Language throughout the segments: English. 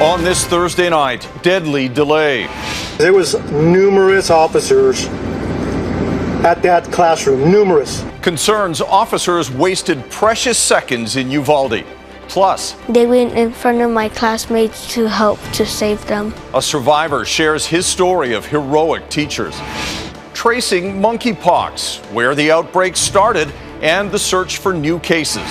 On this Thursday night, deadly delay. There was numerous officers at that classroom, numerous. Concerns officers wasted precious seconds in Uvalde. Plus, they went in front of my classmates to help to save them. A survivor shares his story of heroic teachers. Tracing monkeypox, where the outbreak started, and the search for new cases.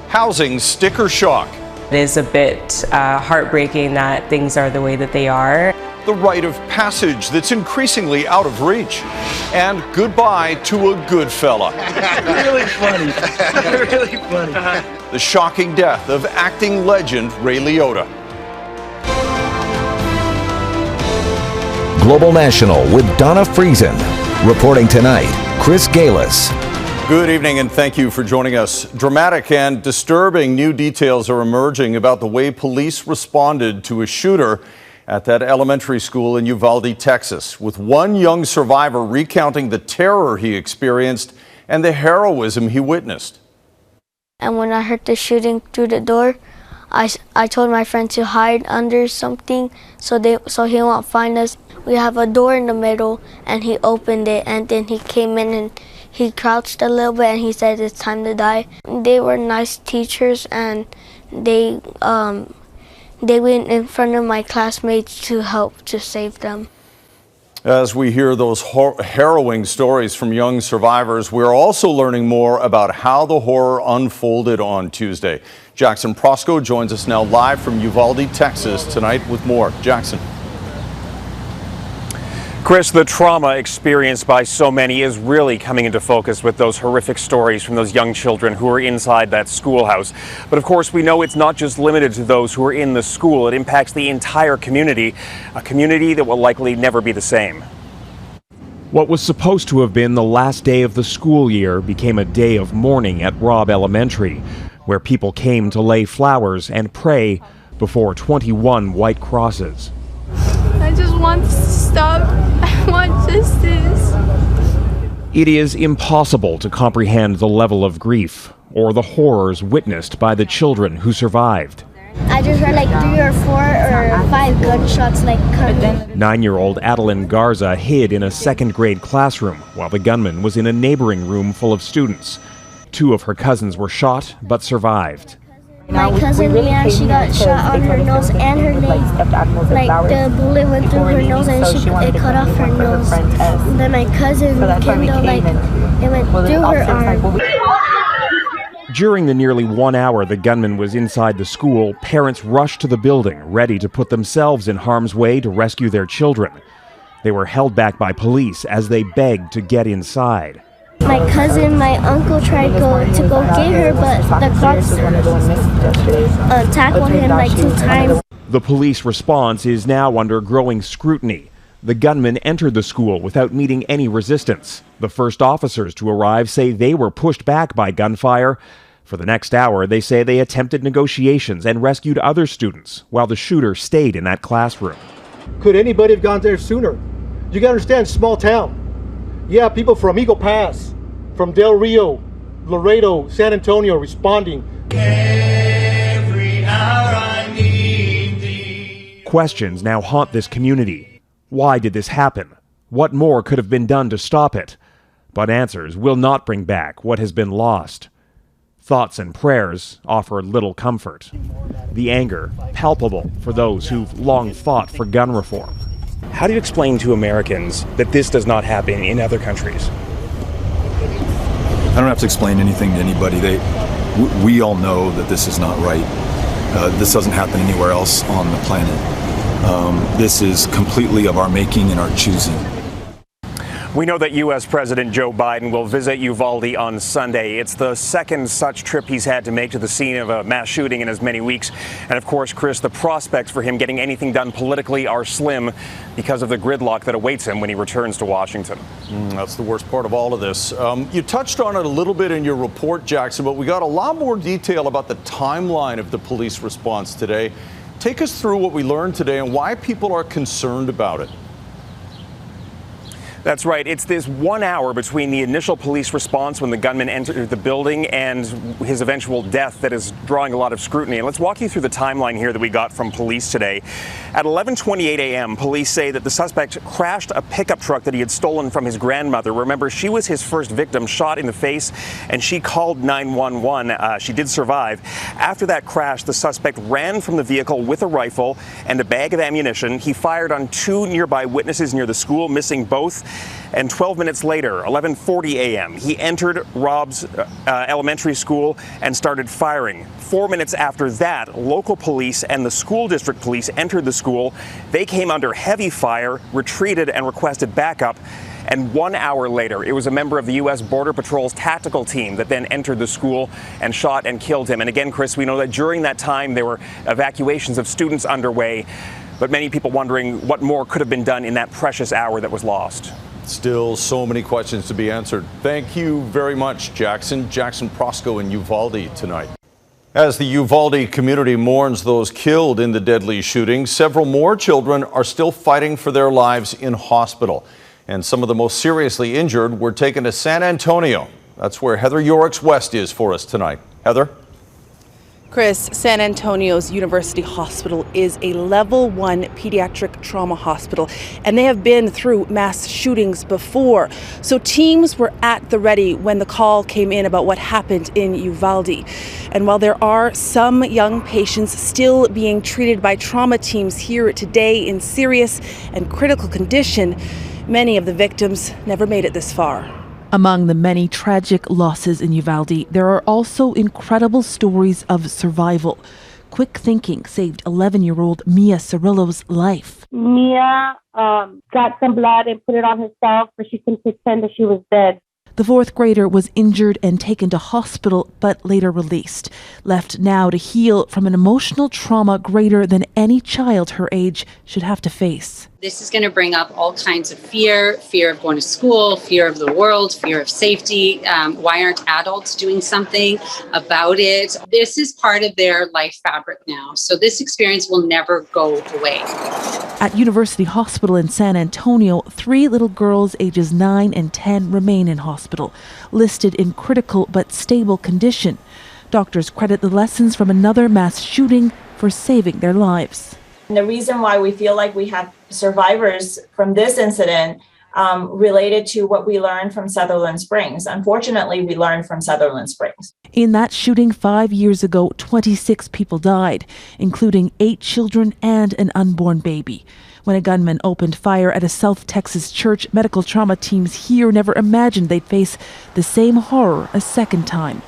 Housing sticker shock. It is a bit heartbreaking that things are the way that they are. The rite of passage that's increasingly out of reach. And goodbye to a good fella. Really funny. Really funny. The shocking death of acting legend Ray Liotta. Global National with Donna Friesen. Reporting tonight, Chris Galis. Good evening and thank you for joining us. Dramatic and disturbing new details are emerging about the way police responded to a shooter at that elementary school in Uvalde, Texas, with one young survivor recounting the terror he experienced and the heroism he witnessed. And when I heard the shooting through the door, I told my friend to hide under something so he won't find us. We have a door in the middle and he opened it and then he came in and he crouched a little bit and he said it's time to die. They were nice teachers and they went in front of my classmates to help to save them. As we hear those harrowing stories from young survivors, we're also learning more about how the horror unfolded on Tuesday. Jackson Proskow joins us now live from Uvalde, Texas tonight with more. Jackson. Chris, the trauma experienced by so many is really coming into focus with those horrific stories from those young children who are inside that schoolhouse. But of course, we know it's not just limited to those who are in the school. It impacts the entire community, a community that will likely never be the same. What was supposed to have been the last day of the school year became a day of mourning at Robb Elementary, where people came to lay flowers and pray before 21 white crosses. I just want this to stop. I want justice. It is impossible to comprehend the level of grief or the horrors witnessed by the children who survived. I just heard like 3 or 4 or 5 gunshots like coming. 9-year-old Adeline Garza hid in a second-grade classroom while the gunman was in a neighboring room full of students. 2 of her cousins were shot but survived. My cousin Leanne, she got shot on her nose and her leg. Like the bullet went through her nose and it cut off her nose. And then my cousin Kendall, like it went through her arm. During the nearly 1 hour the gunman was inside the school, parents rushed to the building, ready to put themselves in harm's way to rescue their children. They were held back by police as they begged to get inside. My cousin, my uncle tried to go get her, but the cops tackled him like 2 times. The police response is now under growing scrutiny. The gunman entered the school without meeting any resistance. The first officers to arrive say they were pushed back by gunfire. For the next hour, they say they attempted negotiations and rescued other students, while the shooter stayed in that classroom. Could anybody have gone there sooner? You gotta understand, small town. Yeah, people from Eagle Pass, from Del Rio, Laredo, San Antonio responding. Every hour I need thee. Questions now haunt this community. Why did this happen? What more could have been done to stop it? But answers will not bring back what has been lost. Thoughts and prayers offer little comfort. The anger palpable for those who've long fought for gun reform. How do you explain to Americans that this does not happen in other countries? I don't have to explain anything to anybody. We all know that this is not right. This doesn't happen anywhere else on the planet. This is completely of our making and our choosing. We know that U.S. President Joe Biden will visit Uvalde on Sunday. It's the second such trip he's had to make to the scene of a mass shooting in as many weeks. And of course, Chris, the prospects for him getting anything done politically are slim because of the gridlock that awaits him when he returns to Washington. That's the worst part of all of this. You touched on it a little bit in your report, Jackson, but we got a lot more detail about the timeline of the police response today. Take us through what we learned today and why people are concerned about it. That's right. It's this 1 hour between the initial police response when the gunman entered the building and his eventual death that is drawing a lot of scrutiny. And let's walk you through the timeline here that we got from police today. At 11:28 a.m., police say that the suspect crashed a pickup truck that he had stolen from his grandmother. Remember, she was his first victim, shot in the face, and she called 911. She did survive. After that crash, the suspect ran from the vehicle with a rifle and a bag of ammunition. He fired on two nearby witnesses near the school, missing both. And 12 minutes later, 11:40 a.m., he entered Rob's elementary school and started firing. 4 minutes after that, local police and the school district police entered the school. They came under heavy fire, retreated, and requested backup. And 1 hour later, it was a member of the U.S. Border Patrol's tactical team that then entered the school and shot and killed him. And again, Chris, we know that during that time, there were evacuations of students underway, but many people wondering what more could have been done in that precious hour that was lost. Still so many questions to be answered. Thank you very much, Jackson. Jackson Proskow in Uvalde tonight. As the Uvalde community mourns those killed in the deadly shooting, several more children are still fighting for their lives in hospital. And some of the most seriously injured were taken to San Antonio. That's where Heather Yourex-West is for us tonight. Heather? Chris, San Antonio's University Hospital is a level 1 pediatric trauma hospital, and they have been through mass shootings before. So teams were at the ready when the call came in about what happened in Uvalde. And while there are some young patients still being treated by trauma teams here today in serious and critical condition, many of the victims never made it this far. Among the many tragic losses in Uvalde, there are also incredible stories of survival. Quick thinking saved 11-year-old Mia Cirillo's life. Mia got some blood and put it on herself so she can pretend that she was dead. The fourth grader was injured and taken to hospital, but later released, left now to heal from an emotional trauma greater than any child her age should have to face. This is going to bring up all kinds of fear of going to school, fear of the world, fear of safety. Why aren't adults doing something about it? This is part of their life fabric now. So this experience will never go away. At University Hospital in San Antonio, 3 little girls ages 9 and 10 remain in hospital, listed in critical but stable condition. Doctors credit the lessons from another mass shooting for saving their lives. And the reason why we feel like we have survivors from this incident related to what we learned from Sutherland Springs. Unfortunately, we learned from Sutherland Springs. In that shooting 5 years ago, 26 people died, including 8 children and an unborn baby. When a gunman opened fire at a South Texas church, medical trauma teams here never imagined they'd face the same horror a second time.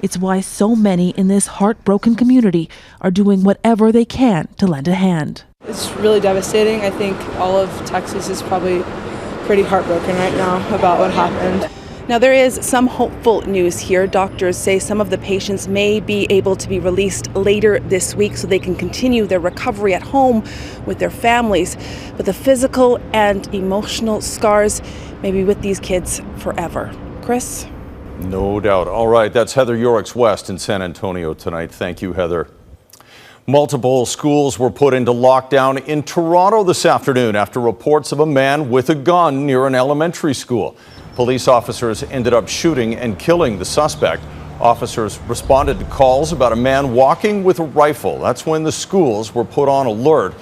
It's why so many in this heartbroken community are doing whatever they can to lend a hand. It's really devastating. I think all of Texas is probably pretty heartbroken right now about what happened. Now, there is some hopeful news here. Doctors say some of the patients may be able to be released later this week so they can continue their recovery at home with their families. But the physical and emotional scars may be with these kids forever. Chris? No doubt. All right, that's Heather Yourex-West in San Antonio tonight. Thank you, Heather. Multiple schools were put into lockdown in Toronto this afternoon after reports of a man with a gun near an elementary school. Police officers ended up shooting and killing the suspect. Officers responded to calls about a man walking with a rifle. That's when the schools were put on alert.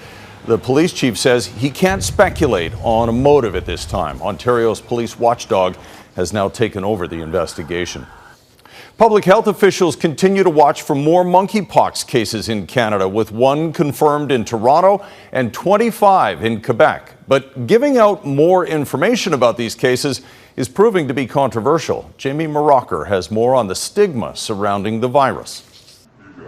The police chief says he can't speculate on a motive at this time. Ontario's police watchdog has now taken over the investigation. Public health officials continue to watch for more monkeypox cases in Canada, with 1 confirmed in Toronto and 25 in Quebec. But giving out more information about these cases is proving to be controversial. Jamie Mauracher has more on the stigma surrounding the virus.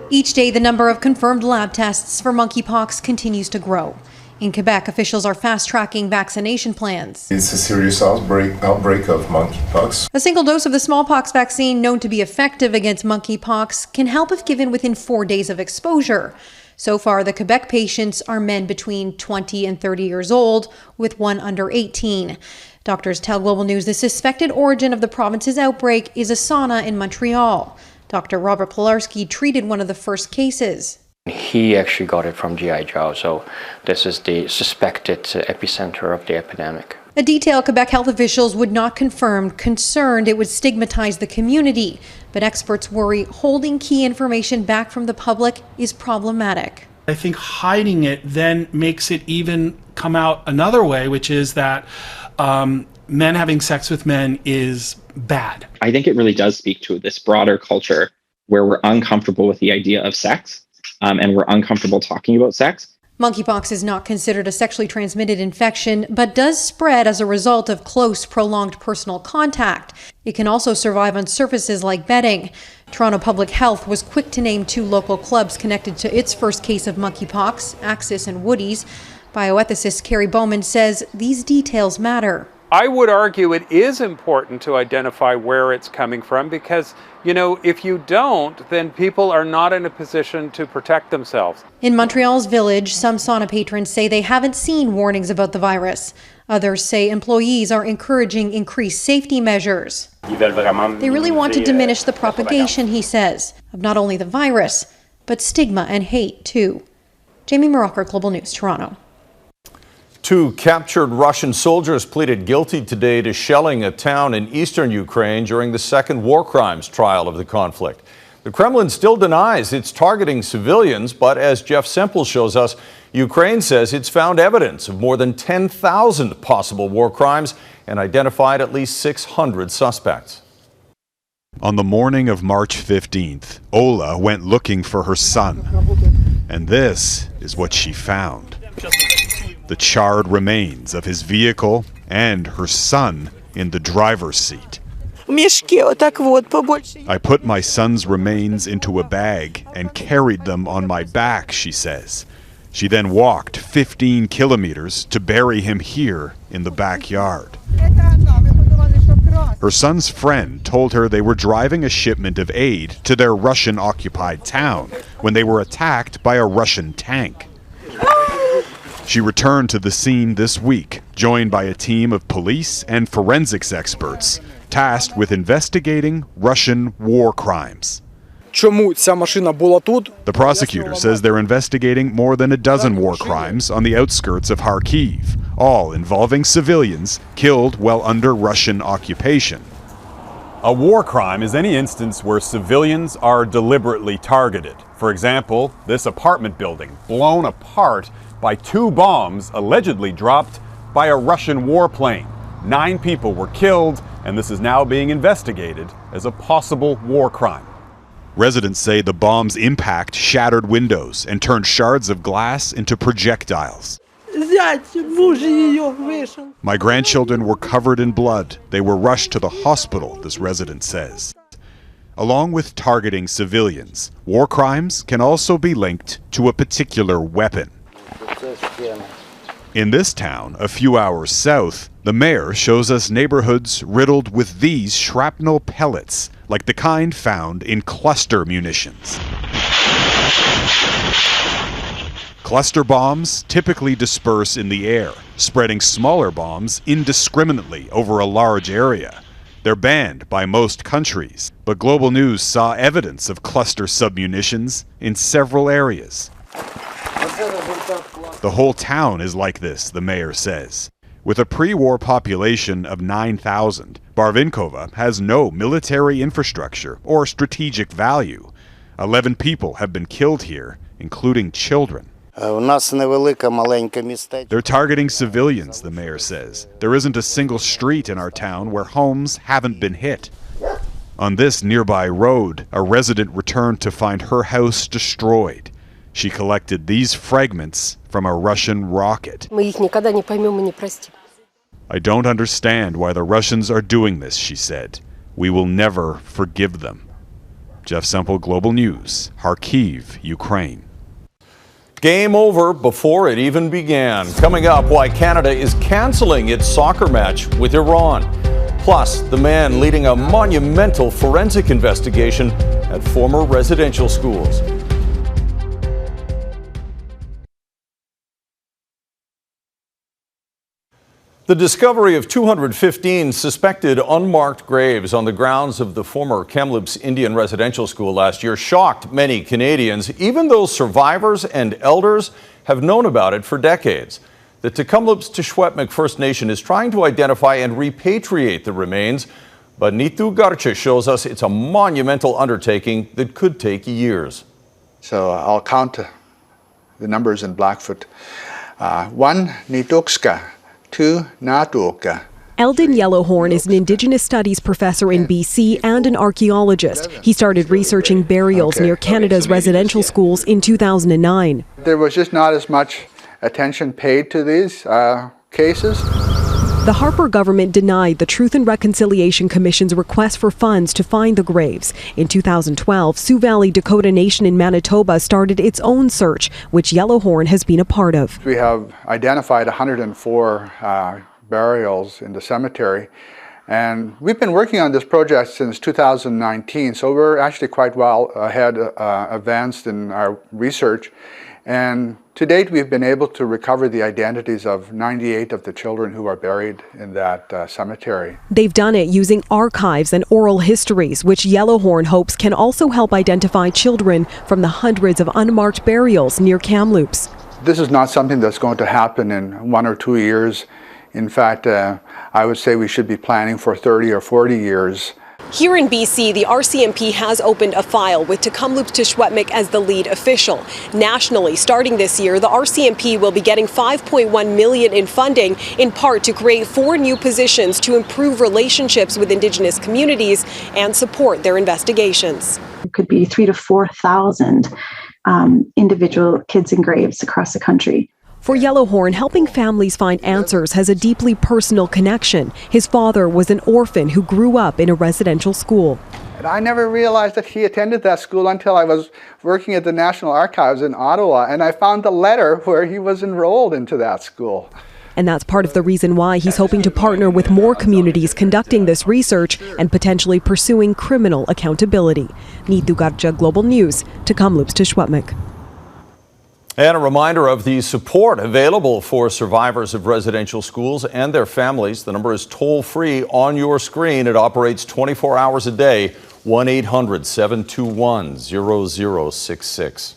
Each day, the number of confirmed lab tests for monkeypox continues to grow. In Quebec, officials are fast-tracking vaccination plans. It's a serious outbreak of monkeypox. A single dose of the smallpox vaccine, known to be effective against monkeypox, can help if given within 4 days of exposure. So far, the Quebec patients are men between 20 and 30 years old, with 1 under 18. Doctors tell Global News the suspected origin of the province's outbreak is a sauna in Montreal. Dr. Robert Pilarski treated one of the first cases. He actually got it from G.I. Joe, so this is the suspected epicenter of the epidemic. A detail Quebec health officials would not confirm, concerned it would stigmatize the community. But experts worry holding key information back from the public is problematic. I think hiding it then makes it even come out another way, which is that men having sex with men is bad. I think it really does speak to this broader culture where we're uncomfortable with the idea of sex and we're uncomfortable talking about sex. Monkeypox is not considered a sexually transmitted infection, but does spread as a result of close, prolonged personal contact. It can also survive on surfaces like bedding. Toronto Public Health was quick to name 2 local clubs connected to its first case of monkeypox, Axis and Woody's. Bioethicist Carrie Bowman says these details matter. I would argue it is important to identify where it's coming from because, you know, if you don't, then people are not in a position to protect themselves. In Montreal's Village, some sauna patrons say they haven't seen warnings about the virus. Others say employees are encouraging increased safety measures. They really want to diminish the propagation, he says, of not only the virus, but stigma and hate, too. Jamie Mauracher, Global News, Toronto. 2 captured Russian soldiers pleaded guilty today to shelling a town in eastern Ukraine during the second war crimes trial of the conflict. The Kremlin still denies it's targeting civilians, but as Jeff Semple shows us, Ukraine says it's found evidence of more than 10,000 possible war crimes and identified at least 600 suspects. On the morning of March 15th, Ola went looking for her son. And this is what she found. The charred remains of his vehicle and her son in the driver's seat. I put my son's remains into a bag and carried them on my back, she says. She then walked 15 kilometers to bury him here in the backyard. Her son's friend told her they were driving a shipment of aid to their Russian-occupied town when they were attacked by a Russian tank. She returned to the scene this week, joined by a team of police and forensics experts tasked with investigating Russian war crimes. The prosecutor says they're investigating more than a dozen war crimes on the outskirts of Kharkiv, all involving civilians killed while under Russian occupation. A war crime is any instance where civilians are deliberately targeted. For example, this apartment building blown apart by 2 bombs allegedly dropped by a Russian warplane. 9 people were killed, and this is now being investigated as a possible war crime. Residents say the bomb's impact shattered windows and turned shards of glass into projectiles. My grandchildren were covered in blood. They were rushed to the hospital, this resident says. Along with targeting civilians, war crimes can also be linked to a particular weapon. In this town, a few hours south, the mayor shows us neighborhoods riddled with these shrapnel pellets, like the kind found in cluster munitions. Cluster bombs typically disperse in the air, spreading smaller bombs indiscriminately over a large area. They're banned by most countries, but Global News saw evidence of cluster submunitions in several areas. The whole town is like this, the mayor says. With a pre-war population of 9,000, Barvinkova has no military infrastructure or strategic value. 11 people have been killed here, including children. They're targeting civilians, the mayor says. There isn't a single street in our town where homes haven't been hit. On this nearby road, a resident returned to find her house destroyed. She collected these fragments from a Russian rocket. I don't understand why the Russians are doing this, she said. We will never forgive them. Jeff Semple, Global News, Kharkiv, Ukraine. Game over before it even began. Coming up, why Canada is canceling its soccer match with Iran. Plus, the man leading a monumental forensic investigation at former residential schools. The discovery of 215 suspected unmarked graves on the grounds of the former Kamloops Indian Residential School last year shocked many Canadians, even though survivors and elders have known about it for decades. The Tecumloops-Teshwetmik First Nation is trying to identify and repatriate the remains, but Yourex-West shows us it's a monumental undertaking that could take years. So I'll count the numbers in Blackfoot. 1, Nitukska. 2, Natuka. Eldon Yellowhorn is an Indigenous Studies professor in BC and an archaeologist. He started researching burials near Canada's residential schools in 2009. There was just not as much attention paid to these cases. The Harper government denied the Truth and Reconciliation Commission's request for funds to find the graves. In 2012, Sioux Valley Dakota Nation in Manitoba started its own search, which Yellowhorn has been a part of. We have identified 104 burials in the cemetery, and we've been working on this project since 2019, so we're actually quite well advanced in our research. And to date, we've been able to recover the identities of 98 of the children who are buried in that cemetery. They've done it using archives and oral histories, which Yellowhorn hopes can also help identify children from the hundreds of unmarked burials near Kamloops. This is not something that's going to happen in 1 or 2 years. In fact, I would say we should be planning for 30 or 40 years. Here in BC, the RCMP has opened a file with Tecumloops-Teshwetmik as the lead official. Nationally, starting this year, the RCMP will be getting $5.1 million in funding, in part to create 4 new positions to improve relationships with Indigenous communities and support their investigations. It could be 3,000 to 4,000 individual kids in graves across the country. For Yellowhorn, helping families find answers has a deeply personal connection. His father was an orphan who grew up in a residential school. And I never realized that he attended that school until I was working at the National Archives in Ottawa, and I found the letter where he was enrolled into that school. And that's part of the reason why he's hoping to partner with more communities conducting this research and potentially pursuing criminal accountability. Yourex-West Global News, Tecumloops-Teshwetmik. And a reminder of the support available for survivors of residential schools and their families. The number is toll-free on your screen. It operates 24 hours a day, 1-800-721-0066.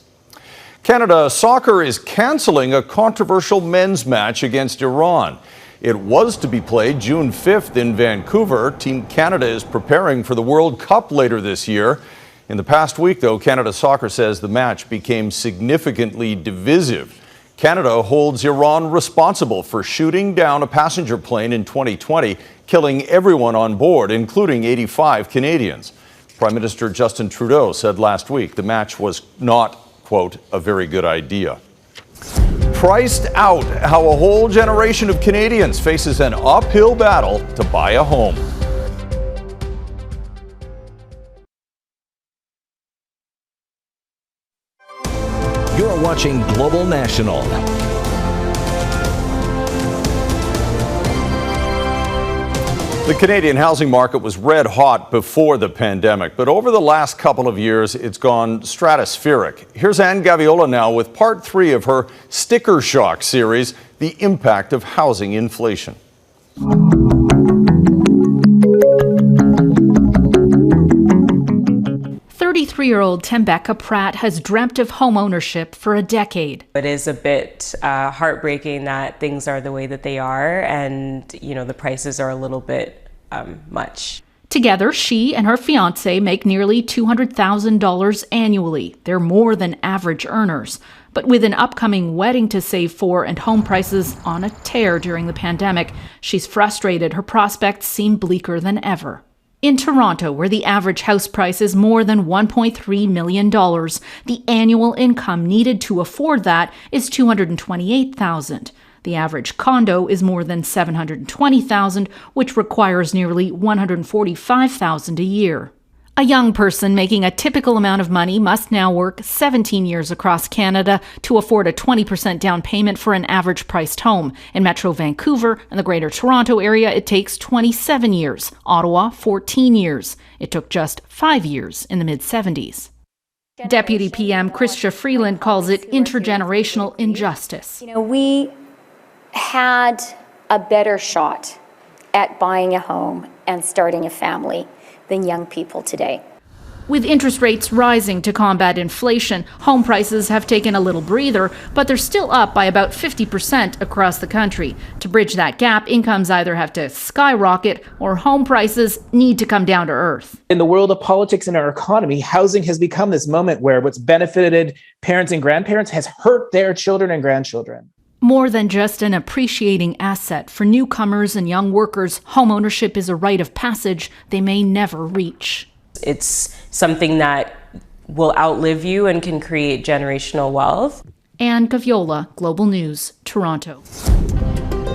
Canada Soccer is cancelling a controversial men's match against Iran. It was to be played June 5th in Vancouver. Team Canada is preparing for the World Cup later this year. In the past week, though, Canada Soccer says the match became significantly divisive. Canada holds Iran responsible for shooting down a passenger plane in 2020, killing everyone on board, including 85 Canadians. Prime Minister Justin Trudeau said last week the match was not, quote, a very good idea. Priced out, how a whole generation of Canadians faces an uphill battle to buy a home. You're watching Global National. The Canadian housing market was red hot before the pandemic, but over the last couple of years, it's gone stratospheric. Here's Anne Gaviola now with part 3 of her Sticker Shock series, The Impact of Housing Inflation. 33-year-old Tembecca Pratt has dreamt of home ownership for a decade. It is a bit heartbreaking that things are the way that they are, and the prices are a little bit much. Together, she and her fiancé make nearly $200,000 annually. They're more than average earners. But with an upcoming wedding to save for and home prices on a tear during the pandemic, she's frustrated her prospects seem bleaker than ever. In Toronto, where the average house price is more than $1.3 million, the annual income needed to afford that is $228,000. The average condo is more than $720,000, which requires nearly $145,000 a year. A young person making a typical amount of money must now work 17 years across Canada to afford a 20% down payment for an average-priced home. In Metro Vancouver and the Greater Toronto Area, it takes 27 years. Ottawa, 14 years. It took just 5 years in the mid-70s. Deputy PM Chrystia Freeland calls it intergenerational injustice. We had a better shot at buying a home and starting a family than young people today. With interest rates rising to combat inflation, home prices have taken a little breather, but they're still up by about 50% across the country. To bridge that gap, incomes either have to skyrocket or home prices need to come down to earth. In the world of politics and our economy, housing has become this moment where what's benefited parents and grandparents has hurt their children and grandchildren. More than just an appreciating asset, for newcomers and young workers, homeownership is a rite of passage they may never reach. It's something that will outlive you and can create generational wealth. Anne Gaviola, Global News, Toronto.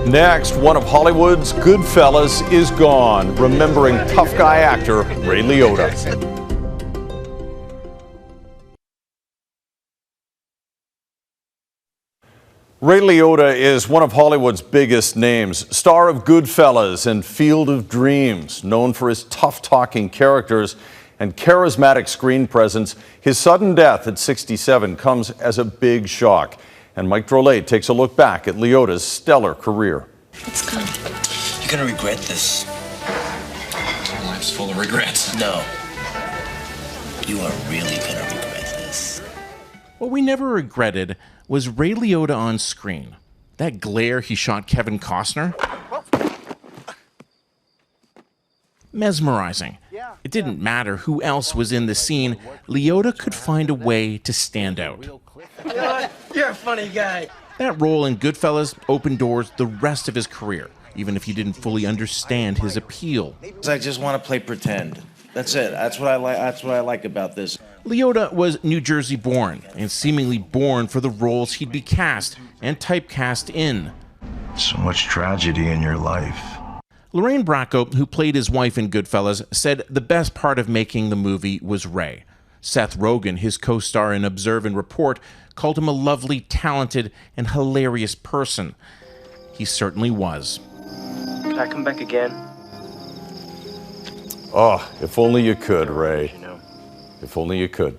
Next, one of Hollywood's good fellas is gone, remembering tough guy actor Ray Liotta. Ray Liotta is one of Hollywood's biggest names, star of Goodfellas and Field of Dreams, known for his tough-talking characters and charismatic screen presence. His sudden death at 67 comes as a big shock. And Mike Drolet takes a look back at Liotta's stellar career. Let's go. You're gonna regret this. Life's full of regrets. No. You are really gonna regret this. What we never regretted was Ray Liotta on screen. That glare he shot Kevin Costner. Mesmerizing. It didn't matter who else was in the scene, Liotta could find a way to stand out. You're a funny guy. That role in Goodfellas opened doors the rest of his career, even if you didn't fully understand his appeal. I just want to play pretend. That's it. That's what I like. That's what I like about this. Liotta was New Jersey born and seemingly born for the roles he'd be cast and typecast in. So much tragedy in your life. Lorraine Bracco, who played his wife in Goodfellas, said the best part of making the movie was Ray. Seth Rogen, his co-star in Observe and Report, called him a lovely, talented, and hilarious person. He certainly was. Can I come back again? Oh, if only you could, Ray. If only you could.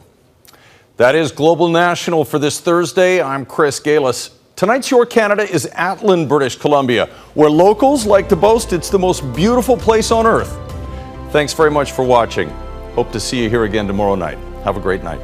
That is Global National for this Thursday. I'm Chris Galis. Tonight's Your Canada is Atlin, British Columbia, where locals like to boast it's the most beautiful place on earth. Thanks very much for watching. Hope to see you here again tomorrow night. Have a great night.